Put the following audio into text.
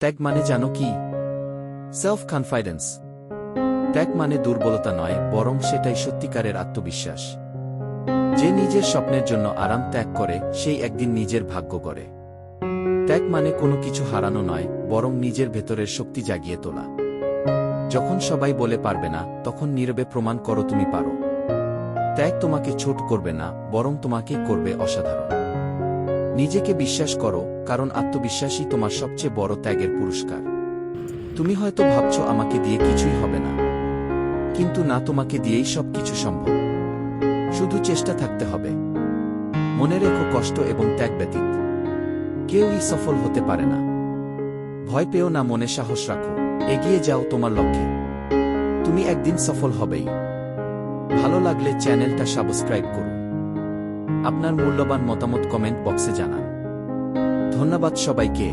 ত্যাগ মানে জানো কি? Self confidence. ত্যাগ মানে দুর্বলতা নয়, বরং সেটাই সত্যিকারের আত্মবিশ্বাস। যে নিজের স্বপ্নের জন্য আরাম ত্যাগ করে, সেই একদিন নিজের ভাগ্য গড়ে। ত্যাগ মানে কোনো কিছু হারানো নয়, বরং নিজের ভেতরের শক্তি জাগিয়ে তোলা। যখন সবাই বলে পারবে না, তখন নীরবে প্রমাণ করো তুমি পারো। ত্যাগ তোমাকে ছোট করবে না, বরং তোমাকে করবে অসাধারণ। নিজেকে বিশ্বাস করো, কারণ আত্মবিশ্বাসই তোমার সবচেয়ে বড় ত্যাগের পুরস্কার। তুমি হয়তো ভাবছো আমাকে দিয়ে কিছুই হবে না, কিন্তু না, তোমাকে দিয়েই সব কিছু সম্ভব। শুধু চেষ্টা থাকতে হবে। মনে রেখো, কষ্ট এবং ত্যাগ ব্যতীত কেউই সফল হতে পারে না। ভয় পেও না, মনে সাহস রাখো, এগিয়ে যাও তোমার লক্ষ্যে। তুমি একদিন সফল হবেই। ভালো লাগলে চ্যানেলটা সাবস্ক্রাইব করুন। আপনার মূল্যবান মতামত কমেন্ট বক্সে জানান। ধন্যবাদ সবাইকে।